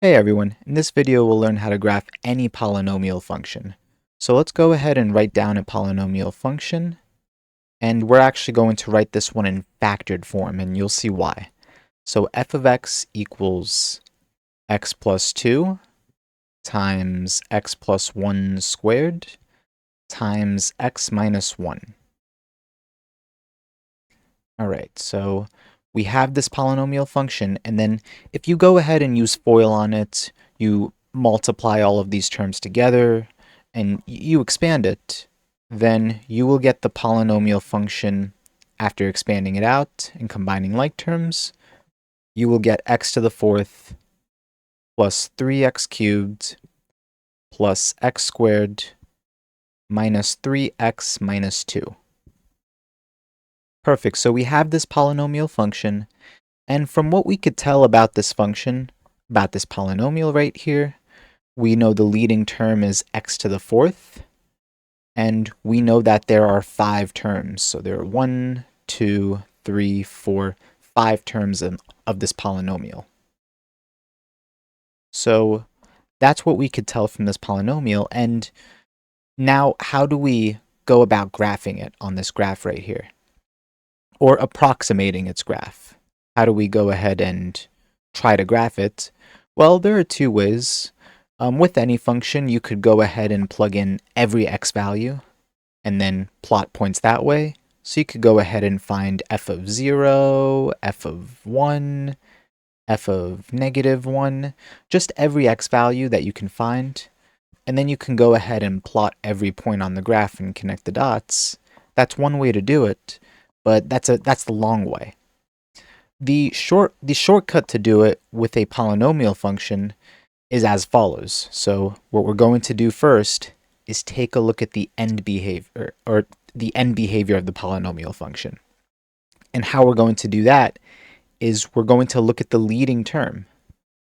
Hey everyone, in this video we'll learn how to graph any polynomial function. So let's go ahead and write down a polynomial function, and we're actually going to write this one in factored form, and you'll see why. So f of x equals x plus 2 times x plus 1 squared times x minus 1. Alright, so we have this polynomial function, and then if you go ahead and use FOIL on it, you multiply all of these terms together, and you expand it, then you will get the polynomial function after expanding it out and combining like terms. You will get x to the fourth plus 3x cubed plus x squared minus 3x minus 2. Perfect, so we have this polynomial function, and from what we could tell about this function, about this polynomial right here, we know the leading term is x to the fourth, and we know that there are 5 terms. So there are 1, 2, 3, 4, 5 terms of this polynomial. So that's what we could tell from this polynomial, and now how do we go about graphing it on this graph right here? Or approximating its graph. How do we go ahead and try to graph it? Well, there are 2 ways. With any function, you could go ahead and plug in every x value and then plot points that way. So you could go ahead and find f of 0, f of 1, f of negative 1, just every x value that you can find. And then you can go ahead and plot every point on the graph and connect the dots. That's one way to do it, but that's the long way. The shortcut to do it with a polynomial function is as follows. So what we're going to do first is take a look at the end behavior, or the end behavior of the polynomial function. And how we're going to do that is we're going to look at the leading term.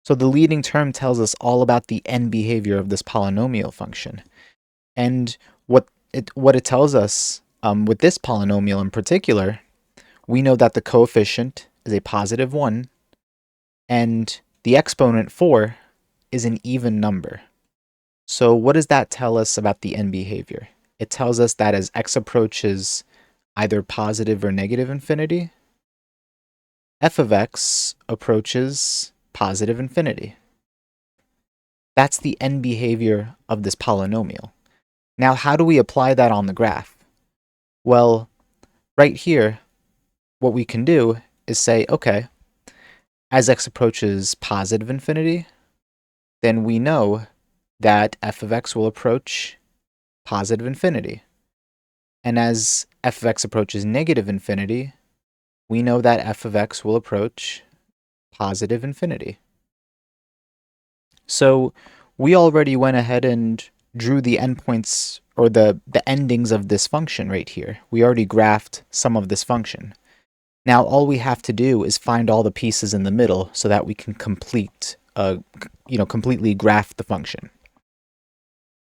So the leading term tells us all about the end behavior of this polynomial function. And what it tells us with this polynomial in particular, we know that the coefficient is a positive 1, and the exponent 4 is an even number. So what does that tell us about the end behavior? It tells us that as x approaches either positive or negative infinity, f of x approaches positive infinity. That's the end behavior of this polynomial. Now, how do we apply that on the graph? Well, right here, what we can do is say, okay, as x approaches positive infinity, then we know that f of x will approach positive infinity. And as f of x approaches negative infinity, we know that f of x will approach positive infinity. So we already went ahead and drew the endpoints, or the endings of this function right here. We already graphed some of this function. Now all we have to do is find all the pieces in the middle so that we can completely graph the function.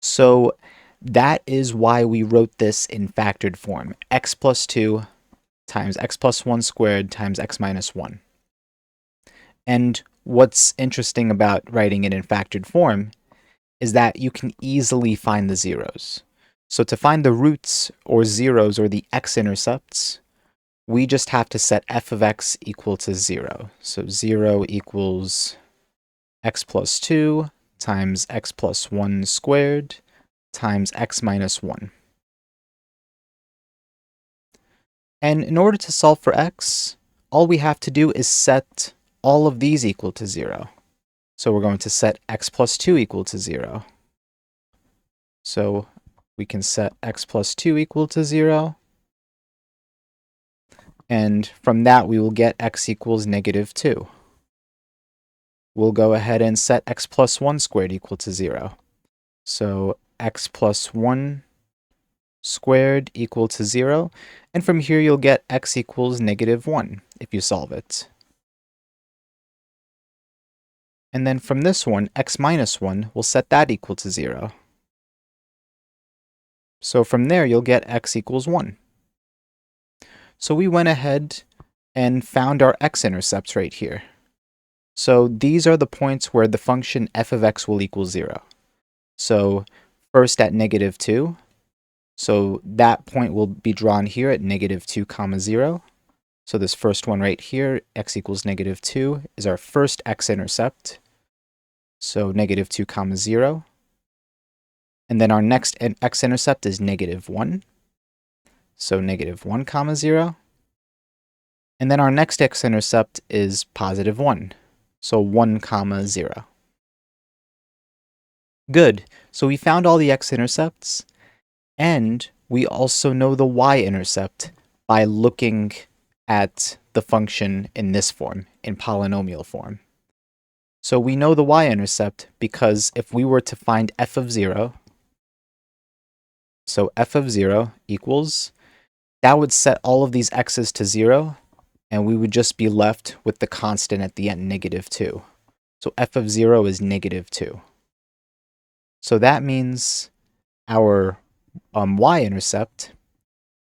So that is why we wrote this in factored form, x plus 2 times x plus 1 squared times x minus 1. And what's interesting about writing it in factored form is that you can easily find the zeros. So to find the roots or zeros or the x-intercepts, we just have to set f of x equal to 0. So 0 equals x plus 2 times x plus 1 squared times x minus 1. And in order to solve for x, all we have to do is set all of these equal to 0. So we're going to set x plus 2 equal to 0. So we can set x plus 2 equal to 0. And from that, we will get x equals negative 2. We'll go ahead and set x plus 1 squared equal to 0. So x plus 1 squared equal to 0. And from here, you'll get x equals negative 1 if you solve it. And then from this one, x minus 1, we'll set that equal to 0. So from there, you'll get x equals 1. So we went ahead and found our x-intercepts right here. So these are the points where the function f of x will equal 0. So first at negative 2. So that point will be drawn here at negative 2 comma 0. So this first one right here, x equals negative 2, is our first x-intercept. So negative 2 comma 0. And then our next x-intercept is negative 1. So negative 1 comma 0. And then our next x-intercept is positive 1. So 1 comma 0. Good. So we found all the x-intercepts, and we also know the y-intercept by looking at the function in this form, in polynomial form. So we know the y-intercept because if we were to find f of 0, so f of 0 equals, that would set all of these x's to 0, and we would just be left with the constant at the end, negative 2. So f of 0 is negative 2. So that means our y-intercept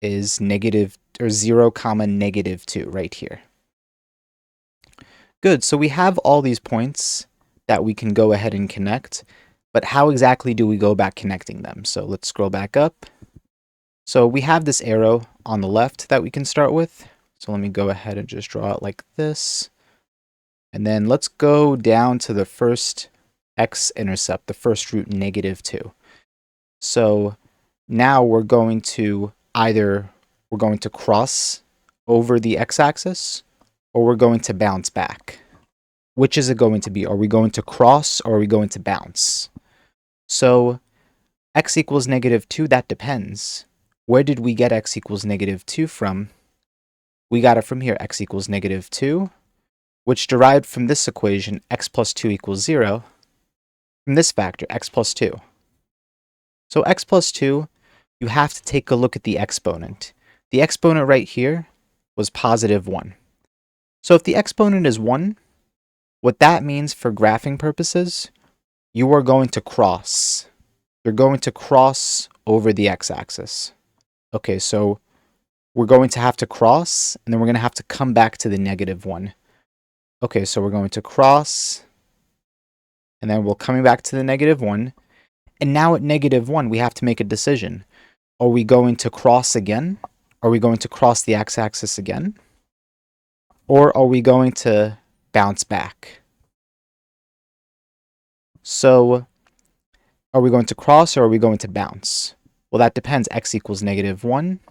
is negative, or 0 comma negative 2 right here. Good, so we have all these points that we can go ahead and connect, but how exactly do we go about connecting them? So let's scroll back up. So we have this arrow on the left that we can start with. So let me go ahead and just draw it like this. And then let's go down to the first x-intercept, the first root, negative 2. So now we're going to cross over the x-axis, or we're going to bounce back. Which is it going to be? Are we going to cross, or are we going to bounce? So x equals negative 2, that depends. Where did we get x equals negative 2 from? We got it from here, x equals negative 2, which derived from this equation, x plus 2 equals 0, from this factor, x plus 2. So x plus 2, you have to take a look at the exponent. The exponent right here was positive 1. So if the exponent is 1, what that means for graphing purposes, you are going to cross. You're going to cross over the x-axis. Okay, so we're going to have to cross, and then we're going to have to come back to the negative 1. Okay, so we're going to cross, and then we're coming back to the negative 1. And now at negative 1, we have to make a decision. Are we going to cross again? Are we going to cross the x-axis again? Or are we going to bounce back? So are we going to cross, or are we going to bounce? Well, that depends. X equals negative 1.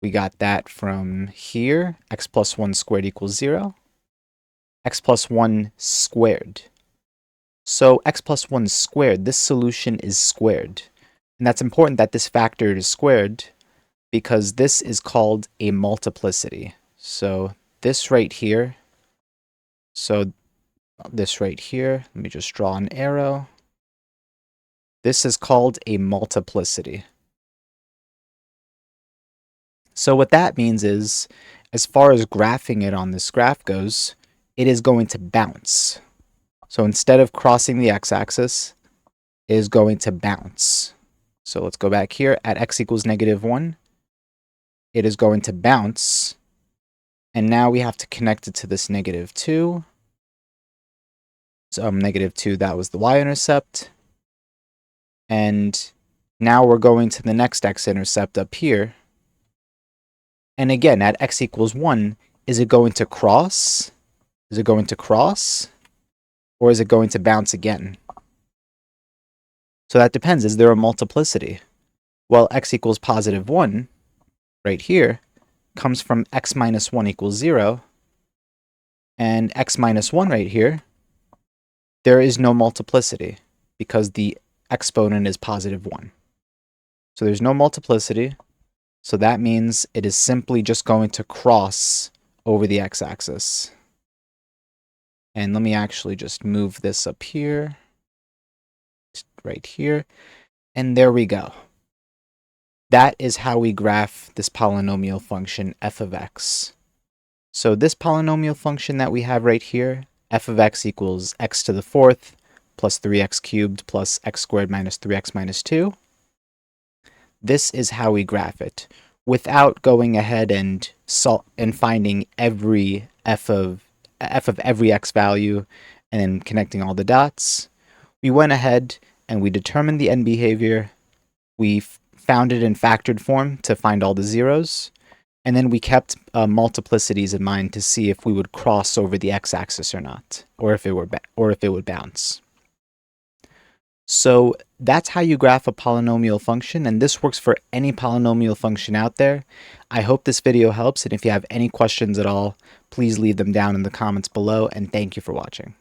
We got that from here. X plus 1 squared equals 0. X plus 1 squared. So x plus 1 squared, this solution is squared. And that's important that this factor is squared because this is called a multiplicity. So this right here, let me just draw an arrow. This is called a multiplicity. So what that means is, as far as graphing it on this graph goes, it is going to bounce. So instead of crossing the x-axis, it is going to bounce. So let's go back here. At x equals negative 1, it is going to bounce. And now we have to connect it to this negative 2. So negative 2, that was the y-intercept. And now we're going to the next x-intercept up here. And again, at x equals 1, is it going to cross? Is it going to cross? Or is it going to bounce again? So that depends. Is there a multiplicity? Well, x equals positive 1, right here, comes from x minus 1 equals 0. And x minus 1 right here, there is no multiplicity because the exponent is positive 1. So there's no multiplicity. So that means it is simply just going to cross over the x-axis. And let me actually just move this up here, right here, and there we go. That is how we graph this polynomial function f of x. So this polynomial function that we have right here, f of x equals x to the 4th plus 3x cubed plus x squared minus 3x minus 2. This is how we graph it, without going ahead and finding every f of every x value and then connecting all the dots, we went ahead and we determined the end behavior. We found it in factored form to find all the zeros. And then we kept multiplicities in mind to see if we would cross over the x-axis or not, or if it would bounce. So that's how you graph a polynomial function, and this works for any polynomial function out there. I hope this video helps, and if you have any questions at all, please leave them down in the comments below, and thank you for watching.